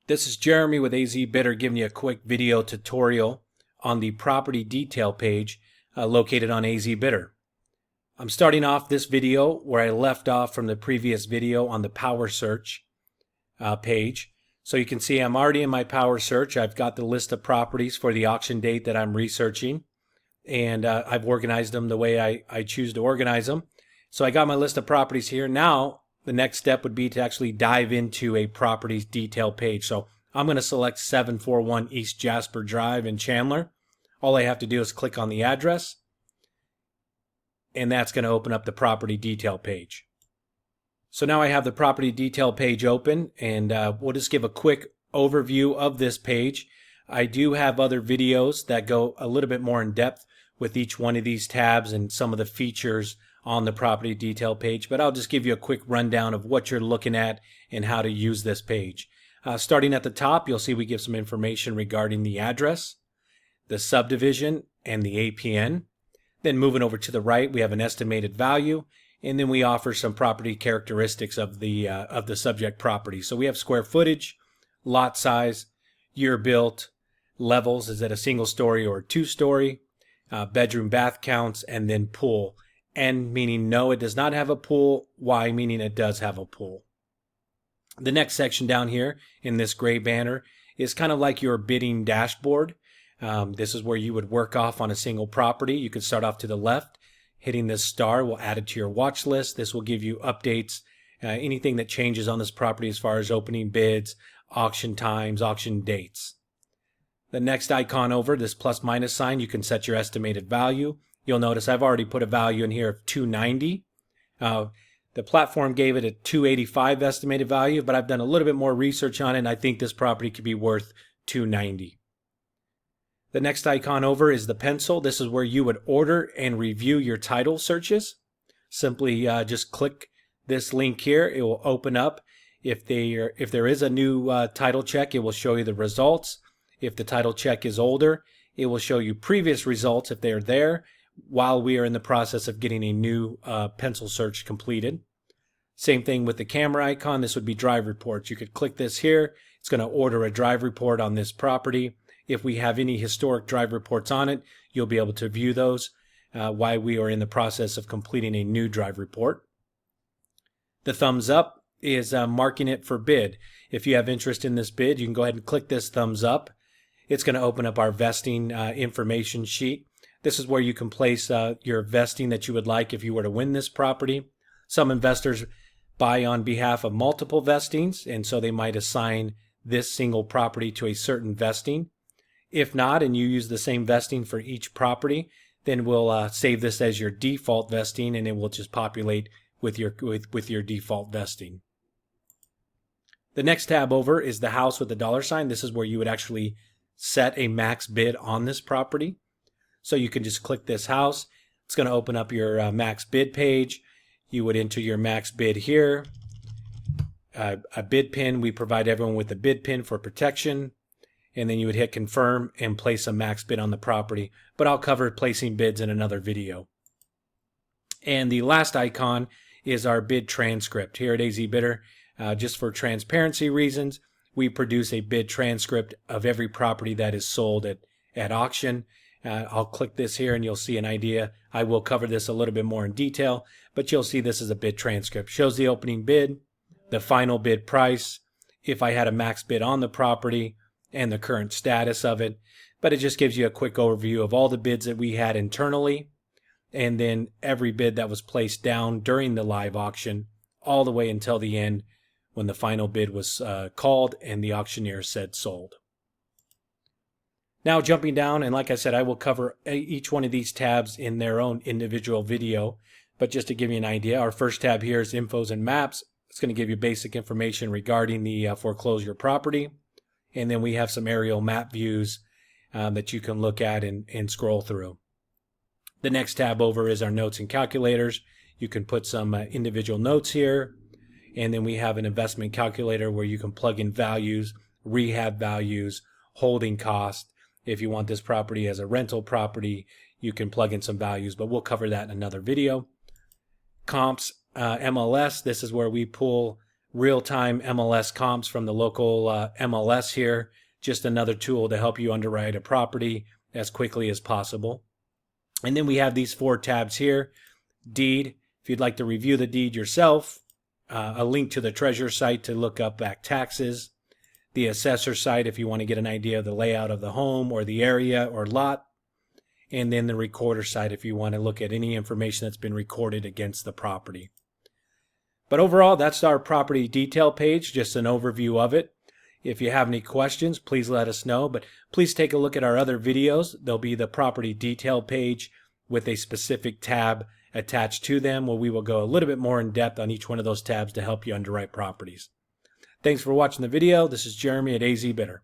This is Jeremy with AZ Bidder giving you a quick video tutorial on the property detail page located on AZ Bidder. I'm starting off this video where I left off from the previous video on the Power Search page. So you can see I'm already in my Power Search. I've got the list of properties for the auction date that I'm researching, and I've organized them the way I choose to organize them. So I got my list of properties here. Now the next step would be to actually dive into a properties detail page. So I'm going to select 741 East Jasper Drive in Chandler. All I have to do is click on the address, and that's going to open up the property detail page. So now I have the property detail page open, and we'll just give a quick overview of this page. I do have other videos that go a little bit more in depth with each one of these tabs and some of the features on the property detail page, but I'll just give you a quick rundown of what you're looking at and how to use this page. Starting at the top, you'll see we give some information regarding the address, the subdivision, and the APN. Then moving over to the right, we have an estimated value, and then we offer some property characteristics of the subject property. So we have square footage, lot size, year built, levels, is it a single story or a two-story, bedroom bath counts, and then pool. N meaning no, it does not have a pool. Y meaning it does have a pool. The next section down here in this gray banner is kind of like your bidding dashboard. This is where you would work off on a single property. You could start off to the left. Hitting this star will add it to your watch list. This will give you updates, anything that changes on this property as far as opening bids, auction times, auction dates. The next icon over, this plus minus sign, you can set your estimated value. You'll notice I've already put a value in here of $290. The platform gave it a $285 estimated value, but I've done a little bit more research on it, and I think this property could be worth $290. The next icon over is the pencil. This is where you would order and review your title searches. Simply just click this link here. It will open up. If there is a new title check, it will show you the results. If the title check is older, it will show you previous results if they're there, while we are in the process of getting a new pencil search completed. Same thing with the camera icon. This would be drive reports. You could click this here. It's going to order a drive report on this property. If we have any historic drive reports on it, you'll be able to view those while we are in the process of completing a new drive report. The thumbs up is marking it for bid. If you have interest in this bid, you can go ahead and click this thumbs up. It's going to open up our vesting information sheet. This is where you can place your vesting that you would like if you were to win this property. Some investors buy on behalf of multiple vestings, and so they might assign this single property to a certain vesting. If not, and you use the same vesting for each property, then we'll save this as your default vesting, and it will just populate with your default vesting. The next tab over is the house with the dollar sign. This is where you would actually set a max bid on this property. So you can just click this house. It's going to open up your max bid page. You would enter your max bid here. A bid pin, we provide everyone with a bid pin for protection. And then you would hit confirm and place a max bid on the property. But I'll cover placing bids in another video. And the last icon is our bid transcript. Here at AZ Bidder, just for transparency reasons, we produce a bid transcript of every property that is sold at auction. I'll click this here and you'll see an idea. I will cover this a little bit more in detail, but you'll see this is a bid transcript. Shows the opening bid, the final bid price, if I had a max bid on the property, and the current status of it. But it just gives you a quick overview of all the bids that we had internally, and then every bid that was placed down during the live auction, all the way until the end when the final bid was called and the auctioneer said sold. Now jumping down, and like I said, I will cover each one of these tabs in their own individual video, but just to give you an idea, our first tab here is infos and maps. It's going to give you basic information regarding the foreclosure property, and then we have some aerial map views that you can look at and scroll through. The next tab over is our notes and calculators. You can put some individual notes here, and then we have an investment calculator where you can plug in values, rehab values, holding cost. If you want this property as a rental property, you can plug in some values, but we'll cover that in another video. Comps, MLS, this is where we pull real-time MLS comps from the local MLS here. Just another tool to help you underwrite a property as quickly as possible. And then we have these 4 tabs here. Deed, if you'd like to review the deed yourself. A link to the treasurer site to look up back taxes. The assessor site if you want to get an idea of the layout of the home or the area or lot. And then the recorder site if you want to look at any information that's been recorded against the property. But overall, that's our property detail page, just an overview of it. If you have any questions, please let us know. But please take a look at our other videos. There'll be the property detail page with a specific tab attached to them where we will go a little bit more in depth on each one of those tabs to help you underwrite properties. Thanks for watching the video. This is Jeremy at AZ Bidder.